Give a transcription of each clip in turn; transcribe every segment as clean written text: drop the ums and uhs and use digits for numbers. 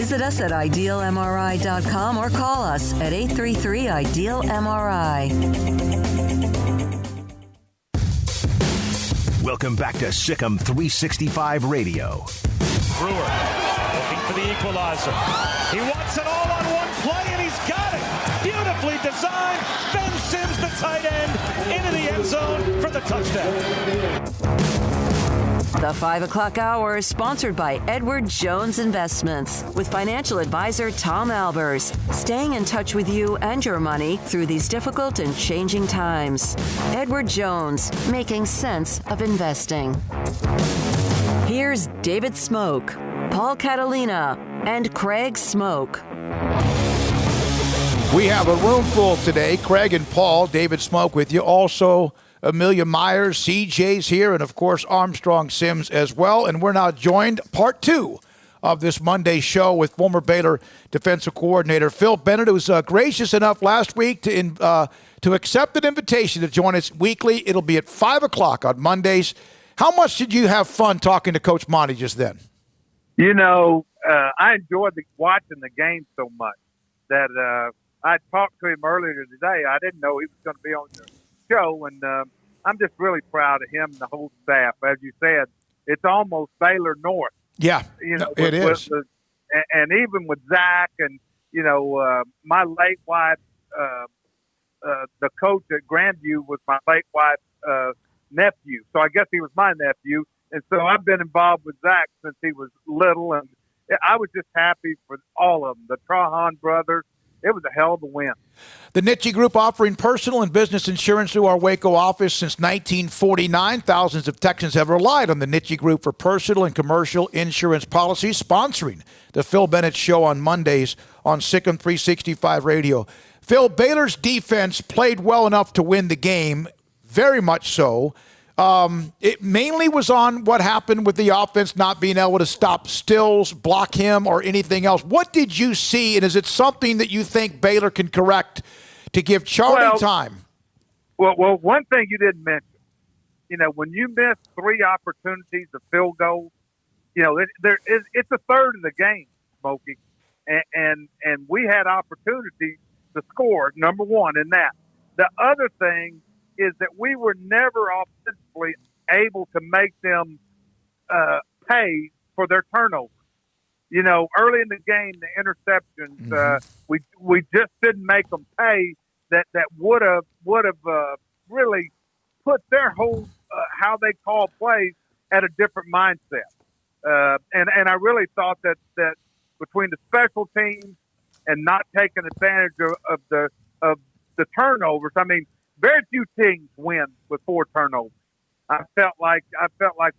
Visit us at idealmri.com or call us at 833-IDEAL-MRI. Welcome back to SicEm365 Radio. Brewer looking for the equalizer. He wants it all on one play, and he's got it. Beautifully designed. Ben Sims, the tight end, into the end zone for the touchdown. The 5 o'clock hour is sponsored by Edward Jones Investments with financial advisor Tom Albers, staying in touch with you and your money through these difficult and changing times. Edward Jones, making sense of investing. Here's David Smoke, Paul Catalina, and Craig Smoke. We have a room full today. Craig and Paul, David Smoke with you. Also, Amelia Myers, CJ's here, and, of course, Armstrong Sims as well. And we're now joined, part 2 of this Monday show, with former Baylor defensive coordinator Phil Bennett, who was gracious enough last week to accept an invitation to join us weekly. It'll be at 5 o'clock on Mondays. How much did you have fun talking to Coach Monty just then? You know, I enjoyed watching the game so much that I talked to him earlier today. I didn't know he was going to be on the show, and I'm just really proud of him and the whole staff. As you said, it's almost Baylor North. Yeah, you know, it is. And even with Zach and, you know, my late wife, the coach at Grandview was my late wife's nephew. So I guess he was my nephew. And so I've been involved with Zach since he was little. And I was just happy for all of them. The Trahan brothers. It was a hell of a win. The Nitsche Group offering personal and business insurance through our Waco office since 1949. Thousands of Texans have relied on the Nitsche Group for personal and commercial insurance policies, sponsoring the Phil Bennett Show on Mondays on SicEm365 Radio. Phil, Baylor's defense played well enough to win the game, very much so. It mainly was on what happened with the offense not being able to stop Stills, block him, or anything else. What did you see, and is it something that you think Baylor can correct to give Charlie time? Well, one thing you didn't mention, you know, when you miss 3 opportunities of field goals, you know, it's a third of the game, Smokey, and we had opportunities to score, number one, in that. The other thing is that we were never offensively able to make them pay for their turnovers. You know, early in the game, the interceptions, we just didn't make them pay. That would have really put their whole how they call plays at a different mindset. And I really thought that between the special teams and not taking advantage of the turnovers, I mean, very few teams win with 4 turnovers. I felt like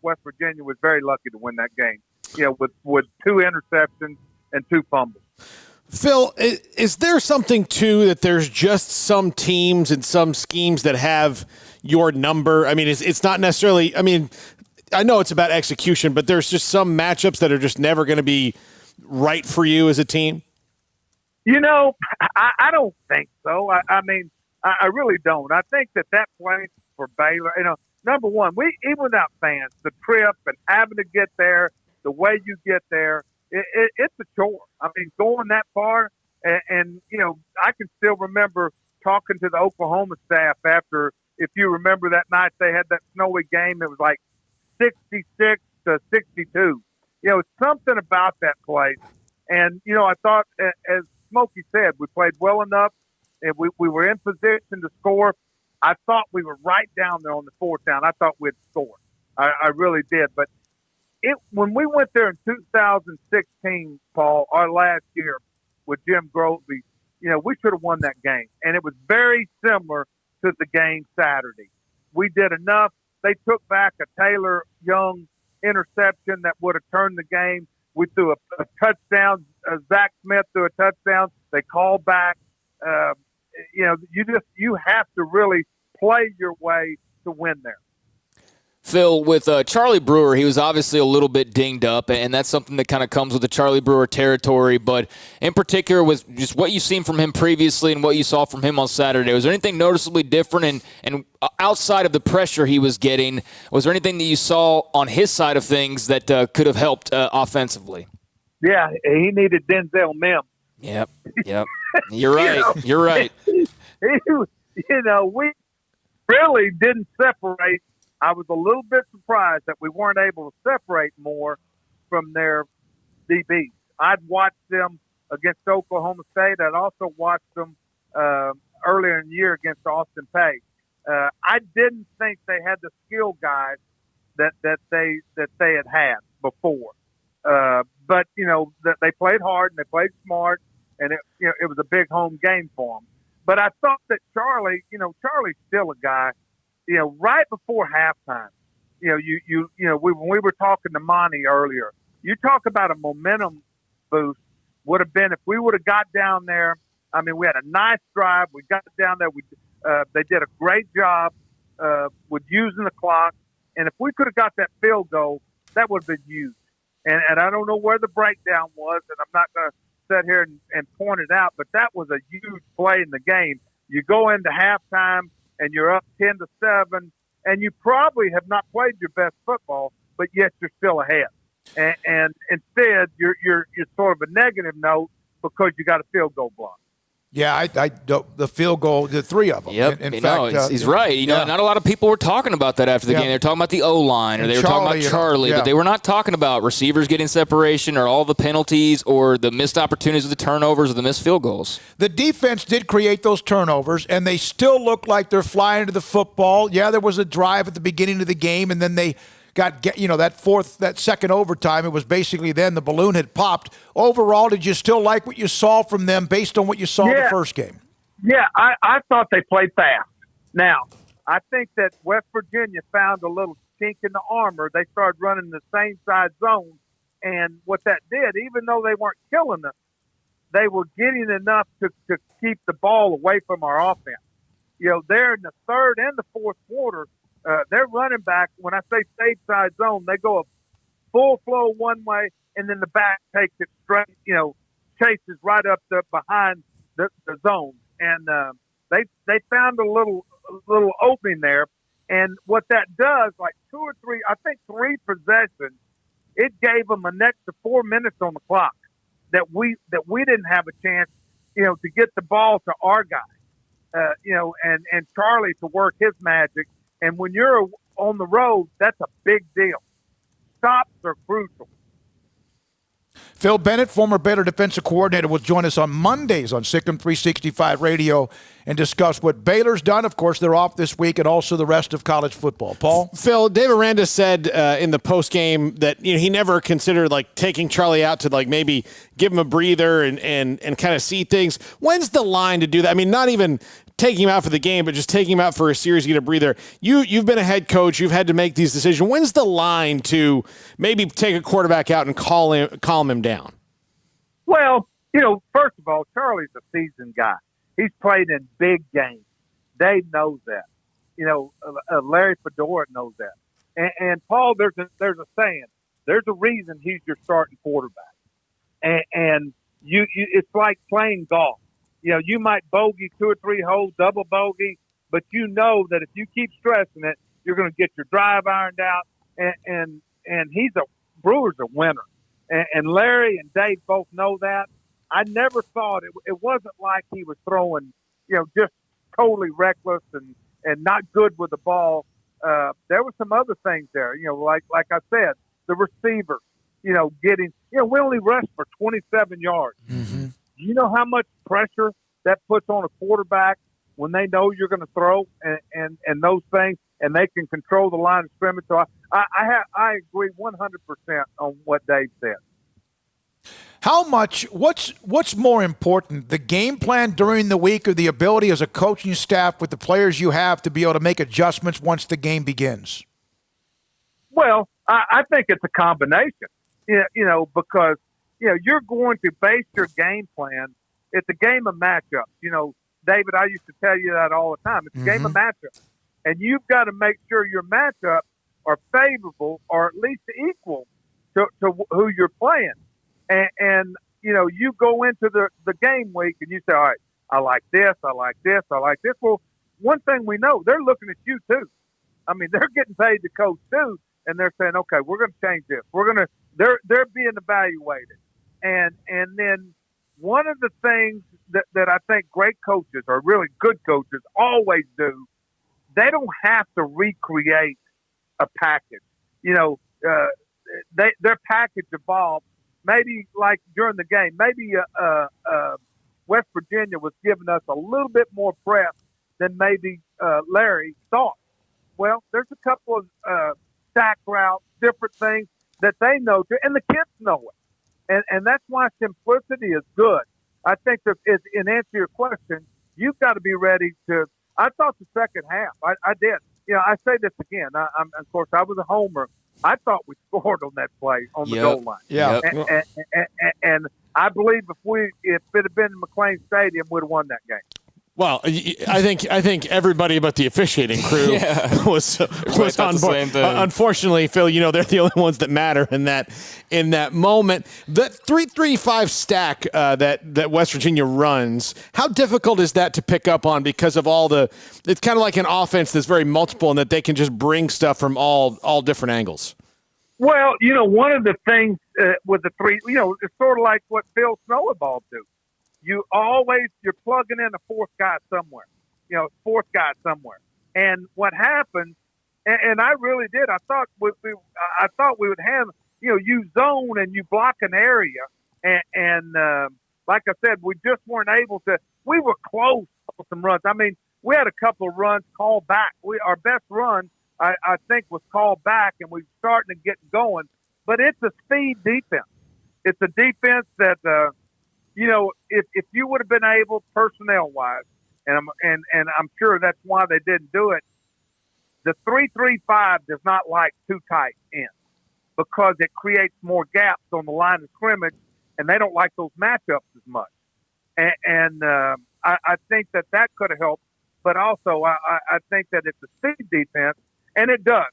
West Virginia was very lucky to win that game. You know, with 2 interceptions and 2 fumbles. Phil, is there something too that there's just some teams and some schemes that have your number? I mean, it's not necessarily. I mean, I know it's about execution, but there's just some matchups that are just never going to be right for you as a team. You know, I don't think so. I mean. I really don't. I think that place for Baylor, you know, number one, even without fans, the trip and having to get there, the way you get there, it's a chore. I mean, going that far, and, you know, I can still remember talking to the Oklahoma staff after, if you remember that night they had that snowy game, it was like 66 to 62. You know, it's something about that place. And, you know, I thought, as Smokey said, we played well enough. And we were in position to score. I thought we were right down there on the 4th down. I thought we'd score. I really did. But when we went there in 2016, Paul, our last year with Jim Grovey, you know, we should have won that game. And it was very similar to the game Saturday. We did enough. They took back a Taylor Young interception that would have turned the game. We threw a touchdown. Zach Smith threw a touchdown. They called back. You know, you have to really play your way to win there. Phil, with Charlie Brewer, he was obviously a little bit dinged up, and that's something that kind of comes with the Charlie Brewer territory. But in particular, with just what you've seen from him previously and what you saw from him on Saturday, was there anything noticeably different? And outside of the pressure he was getting, was there anything that you saw on his side of things that could have helped offensively? Yeah, he needed Denzel Mims. Yep. You're right. You're right. We really didn't separate. I was a little bit surprised that we weren't able to separate more from their DBs. I'd watched them against Oklahoma State. I'd also watched them earlier in the year against Austin Peay. I didn't think they had the skill guys that they had before. But that they played hard and they played smart, and it was a big home game for them. But I thought that Charlie's still a guy. Right before halftime, when we were talking to Monty earlier, you talk about a momentum boost would have been if we would have got down there. I mean, we had a nice drive. We got down there. They did a great job with using the clock, and if we could have got that field goal, that would have been huge. And I don't know where the breakdown was, and I'm not going to sit here and point it out, but that was a huge play in the game. You go into halftime and you're up 10-7, and you probably have not played your best football, but yet you're still ahead. And instead, you're sort of a negative note because you got a field goal block. Yeah, the field goal, the three of them. Yep, in fact, he's right. Not a lot of people were talking about that after the game. They're talking about the O-line, or they were talking about Charlie, but they were not talking about receivers getting separation or all the penalties or the missed opportunities with the turnovers or the missed field goals. The defense did create those turnovers, and they still look like they're flying to the football. Yeah, there was a drive at the beginning of the game, and then they got that second overtime. It was basically then the balloon had popped. Overall, did you still like what you saw from them based on what you saw in the first game? Yeah, I thought they played fast. Now, I think that West Virginia found a little chink in the armor. They started running the same side zone, and what that did, even though they weren't killing us, they were getting enough to keep the ball away from our offense. They're in the third and the fourth quarter. Their running back, when I say stage side zone, they go a full flow one way, and then the back takes it straight, chases right up behind the zone. And they found a little opening there. And what that does, like three possessions, it gave them an extra 4 minutes on the clock that we didn't have a chance, to get the ball to our guy, and Charlie to work his magic. And when you're on the road, that's a big deal. Stops are crucial. Phil Bennett, former Baylor defensive coordinator, will join us on Mondays on SicEm365 Radio and discuss what Baylor's done. Of course, they're off this week, and also the rest of college football. Paul? Phil, Dave Aranda said in the postgame that he never considered taking Charlie out to maybe give him a breather and kind of see things. When's the line to do that? I mean, not even taking him out for the game, but just taking him out for a series to get a breather. You've been a head coach. You've had to make these decisions. When's the line to maybe take a quarterback out and calm him down? Well, first of all, Charlie's a seasoned guy. He's played in big games. Dave knows that. Larry Fedora knows that. And Paul, there's a saying. There's a reason he's your starting quarterback. And it's like playing golf. You might bogey 2 or 3 holes, double bogey, but that if you keep stressing it, you're going to get your drive ironed out. And Brewer's a winner. And Larry and Dave both know that. I never thought it wasn't like he was throwing, just totally reckless and not good with the ball. There were some other things there, like I said, the receiver, getting, we only rushed for 27 yards. Mm-hmm. Do you know how much pressure that puts on a quarterback when they know you're going to throw and those things, and they can control the line of scrimmage? So I agree 100% on what Dave said. What's more important, the game plan during the week or the ability as a coaching staff with the players you have to be able to make adjustments once the game begins? Well, I think it's a combination, because, you're going to base your game plan. It's a game of matchups. David, I used to tell you that all the time. It's a game of matchups. And you've got to make sure your matchups are favorable or at least equal to who you're playing. And you go into the game week and you say, all right, I like this, I like this, I like this. Well, one thing we know, they're looking at you too. I mean, they're getting paid to coach too, and they're saying, okay, we're going to change this. They're being evaluated. And then one of the things that I think great coaches or really good coaches always do, they don't have to recreate a package. Their package evolved. Maybe like during the game, maybe West Virginia was giving us a little bit more prep than maybe Larry thought. Well, there's a couple of stack routes, different things that they know, and the kids know it. And that's why simplicity is good. I think that in answer to your question, you've got to be ready to. I thought the second half, I did. I say this again. Of course, I was a homer. I thought we scored on that play on the goal line. Yeah. And I believe if it had been in McLean Stadium, we'd have won that game. Well, I think everybody but the officiating crew was on board. Unfortunately, Phil, they're the only ones that matter in that moment. The 3-3-5 stack that West Virginia runs, how difficult is that to pick up on because of it's kind of like an offense that's very multiple and that they can just bring stuff from all different angles? Well, one of the things with the three, it's sort of like what Phil Snowball do. You're plugging in a fourth guy somewhere, And what happens, and I really did, I thought we would have, you zone and you block an area. And like I said, we just weren't able to, we were close on some runs. I mean, we had a couple of runs called back. Our best run, I think, was called back, and we're starting to get going. But it's a speed defense. It's a defense that, if you would have been able, personnel-wise, and I'm sure that's why they didn't do it, the 3-3-5 does not like too tight ends because it creates more gaps on the line of scrimmage, and they don't like those matchups as much. And I think that could have helped, but also I think that it's a speed defense, and it does.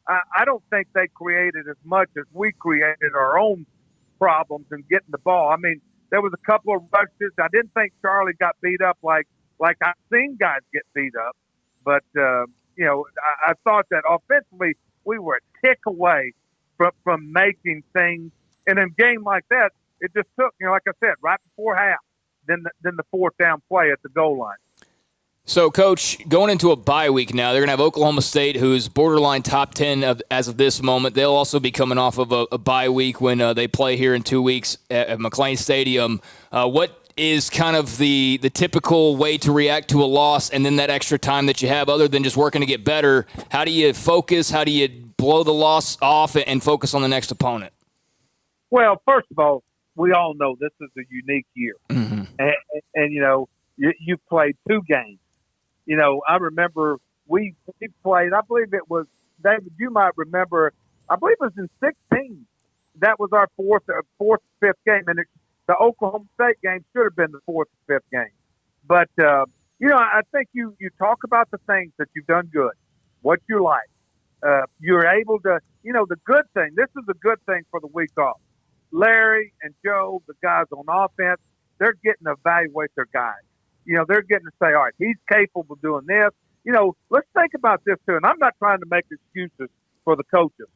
I don't think they created as much as we created our own problems in getting the ball. I mean, there was a couple of rushes. I didn't think Charlie got beat up like I've seen guys get beat up. But, I thought that offensively we were a tick away from making things. And in a game like that, it just took, like I said, right before half, then the fourth down play at the goal line. So, Coach, going into a bye week now, they're going to have Oklahoma State, who's borderline top 10 as of this moment. They'll also be coming off of a bye week when they play here in 2 weeks at McLean Stadium. What is kind of the typical way to react to a loss and then that extra time that you have other than just working to get better? How do you focus? How do you blow the loss off and focus on the next opponent? Well, first of all, we all know this is a unique year. Mm-hmm. And you played 2 games. I remember we played, I believe it was, David, you might remember, I believe it was in 16. That was our fourth or fifth game. And the Oklahoma State game should have been the fourth or fifth game. But, I think you talk about the things that you've done good, what you like. You're able to, the good thing, this is a good thing for the week off. Larry and Joe, the guys on offense, they're getting to evaluate their guys. They're getting to say, all right, he's capable of doing this. Let's think about this too. And I'm not trying to make excuses for the coaches,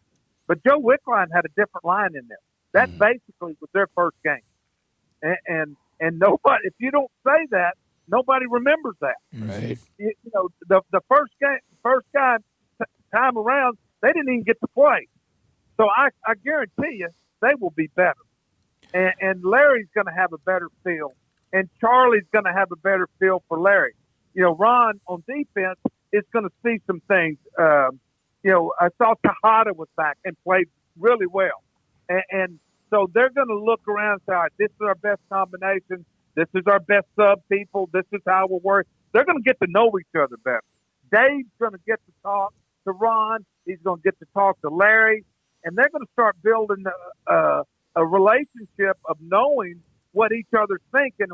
but Joe Wickline had a different line in there. That basically was their first game. And nobody, if you don't say that, nobody remembers that. Right. The first time around, they didn't even get to play. So I guarantee you they will be better. And Larry's going to have a better feel. And Charlie's going to have a better feel for Larry. Ron on defense is going to see some things. I saw Tejada was back and played really well. And so they're going to look around and say, all right, this is our best combination. This is our best sub people. This is how we'll work. They're going to get to know each other better. Dave's going to get to talk to Ron. He's going to get to talk to Larry. And they're going to start building a relationship of knowing what each other's thinking,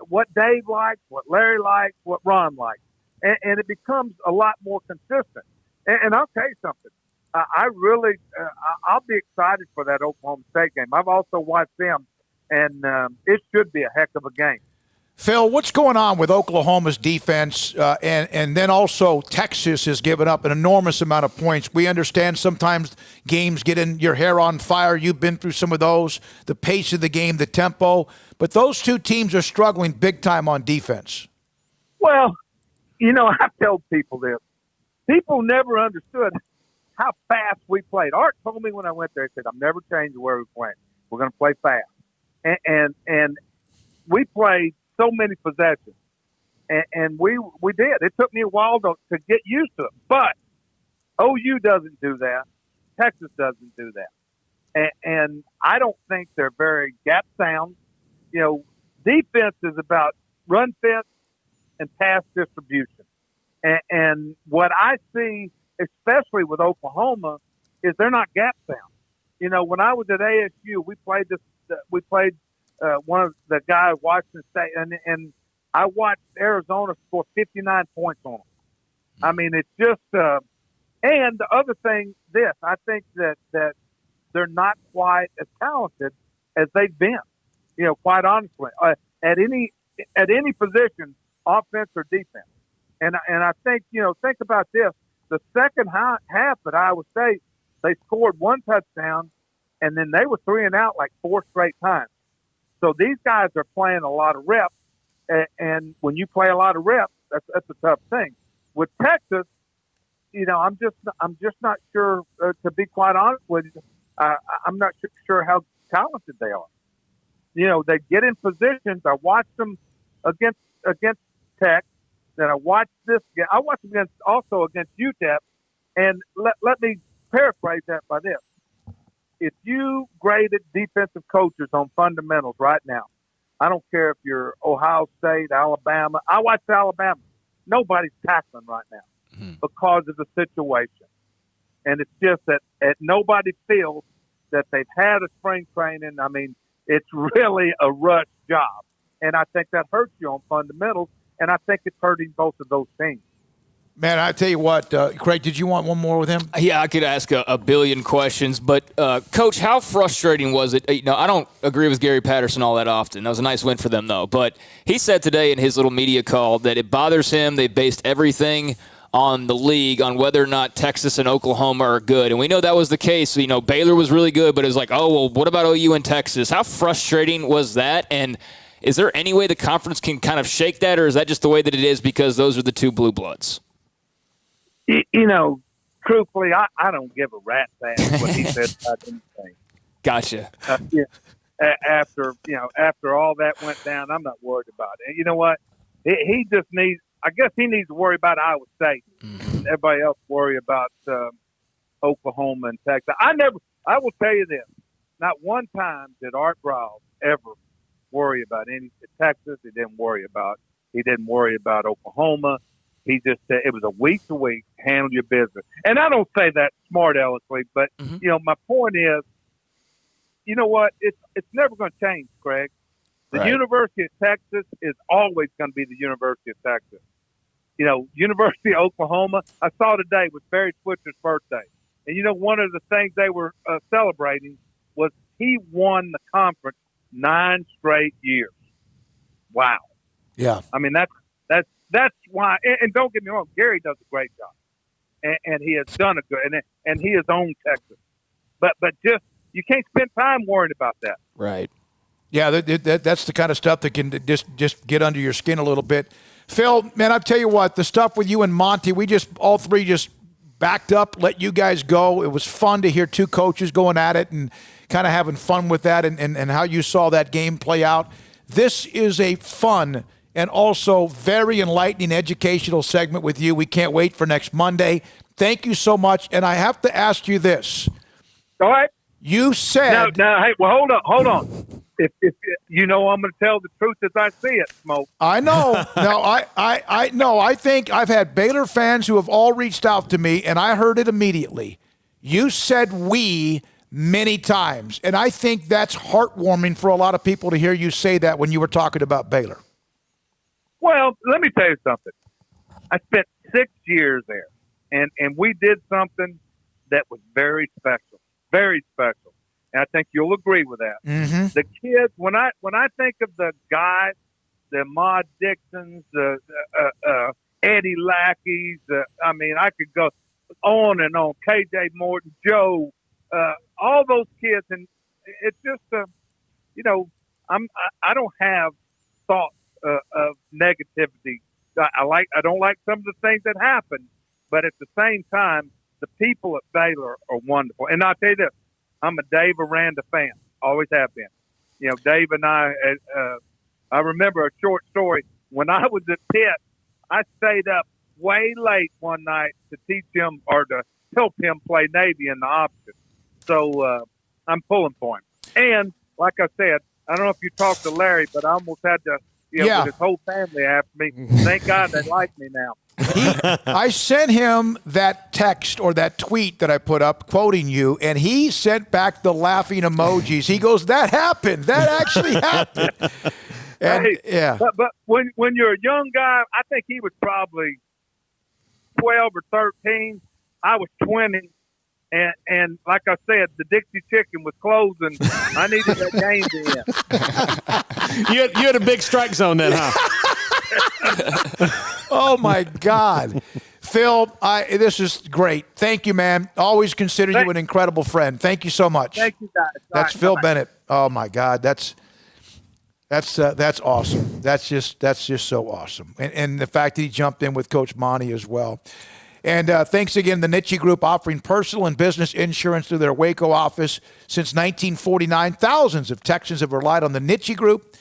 what Dave likes, what Larry likes, what Ron likes. And it becomes a lot more consistent. And I'll tell you something. I'll be excited for that Oklahoma State game. I've also watched them, and it should be a heck of a game. Phil, what's going on with Oklahoma's defense? And then also Texas has given up an enormous amount of points. We understand sometimes games get in your hair on fire. You've been through some of those, the pace of the game, the tempo. But those two teams are struggling big time on defense. Well, I tell people this. People never understood how fast we played. Art told me when I went there, he said, I'm never changing where we're playing. We're going to play fast. And we played so many possessions. And we did. It took me a while to get used to it. But OU doesn't do that. Texas doesn't do that. And I don't think they're very gap sound. Defense is about run fit and pass distribution. And what I see, especially with Oklahoma, is they're not gap sound. When I was at ASU, we played one of the guys Washington State, and I watched Arizona score 59 points on them. I mean, it's just and the other thing, I think that they're not quite as talented as they've been. Quite honestly, at any position, offense or defense. And I think, think about this. The second half at Iowa State, they scored one touchdown, and then they were 3 and out like 4 straight times. So these guys are playing a lot of reps, and when you play a lot of reps, that's a tough thing. With Texas, I'm just not sure. To be quite honest with you, I'm not sure how talented they are. They get in positions. I watched them against Tech. Then I watched this. I watched them against UTEP. And let me paraphrase that by this: if you graded defensive coaches on fundamentals right now, I don't care if you're Ohio State, Alabama. I watched Alabama. Nobody's tackling right now because of the situation, and it's just that nobody feels that they've had a spring training. I mean, it's really a rush job. And I think that hurts you on fundamentals, and I think it's hurting both of those teams. Man, I tell you what, Craig, did you want one more with him? Yeah, I could ask a billion questions, but Coach, how frustrating was it? I don't agree with Gary Patterson all that often. That was a nice win for them, though. But he said today in his little media call that it bothers him. They based everything on the league, on whether or not Texas and Oklahoma are good. And we know that was the case. Baylor was really good, but it was like, oh, well, what about OU and Texas? How frustrating was that? And is there any way the conference can kind of shake that, or is that just the way that it is because those are the two blue bloods? Truthfully, I don't give a rat's ass what he said about anything. Gotcha. After all that went down, I'm not worried about it. And you know what? He just needs. I guess he needs to worry about Iowa State. Mm-hmm. Everybody else worry about Oklahoma and Texas. I will tell you this: not one time did Art Briles ever worry about any Texas. He didn't worry about Oklahoma. He just said it was a week to week, handle your business. And I don't say that smart aleckly, but my point is, you know what? It's never going to change, Craig. The University of Texas is always going to be the University of Texas. University of Oklahoma, I saw today was Barry Switcher's birthday. And one of the things they were celebrating was he won the conference 9 straight years. Wow. Yeah. I mean, that's why, and don't get me wrong, Gary does a great job, and he has done a good, and he has owned Texas, but just you can't spend time worrying about that. Right. Yeah, that's the kind of stuff that can just get under your skin a little bit. Phil, man, I'll tell you what, the stuff with you and Monty, we all three just backed up, let you guys go. It was fun to hear two coaches going at it and kind of having fun with that and how you saw that game play out. This is a fun and also very enlightening educational segment with you. We can't wait for next Monday. Thank you so much. And I have to ask you this. All right. You said... Now, hey, well, hold on. If I'm going to tell the truth as I see it, Smoke. I know. No, I know. I think I've had Baylor fans who have all reached out to me, and I heard it immediately. You said we many times, and I think that's heartwarming for a lot of people to hear you say that when you were talking about Baylor. Well, let me tell you something. I spent 6 years there, and we did something that was very special, very special. And I think you'll agree with that. Mm-hmm. The kids, when I think of the guys the Ahmad Dixons, Eddie Lackeys. I mean, I could go on and on. KJ Morton, Joe, all those kids, and it's just I don't have thoughts of negativity. I don't like some of the things that happen, but at the same time, the people at Baylor are wonderful. And I'll tell you this, I'm a Dave Aranda fan, always have been. You know, Dave and I remember a short story. When I was at Pitt, I stayed up way late one night to teach him or to help him play Navy in the option. So I'm pulling for him. And like I said, I don't know if you talked to Larry, but I almost had to, with his whole family after me. Thank God they like me now. I sent him that text or that tweet that I put up quoting you, and he sent back the laughing emojis. He goes, "That happened. That actually happened." And, hey, but when you're a young guy, I think he was probably 12 or 13. I was 20. And like I said, the Dixie Chicken was closing. I needed that game to end. You had a big strike zone then, huh? Oh, my God. Phil, this is great. Thank you, man. Always consider you an incredible friend. Thank you so much. Thank you, guys. That's Phil Bennett. Oh, my God. That's awesome. That's just so awesome. And the fact that he jumped in with Coach Monty as well. And thanks again, the Nitsche Group, offering personal and business insurance through their Waco office since 1949. Thousands of Texans have relied on the Nitsche Group,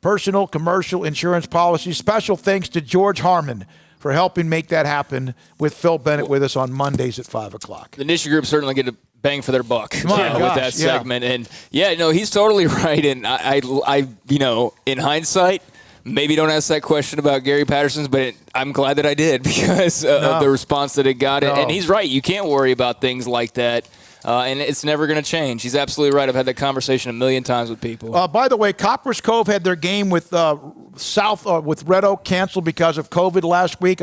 personal, commercial insurance policies. Special thanks to George Harmon for helping make that happen with Phil Bennett with us on Mondays at 5 o'clock. The Nitsche Group certainly get a bang for their buck with that segment. And, he's totally right. And I in hindsight, maybe don't ask that question about Gary Patterson's, but I'm glad that I did because of the response that it got. No. And he's right. You can't worry about things like that. And it's never going to change. He's absolutely right. I've had that conversation a million times with people. By the way, Copperas Cove had their game with with Red Oak canceled because of COVID last week.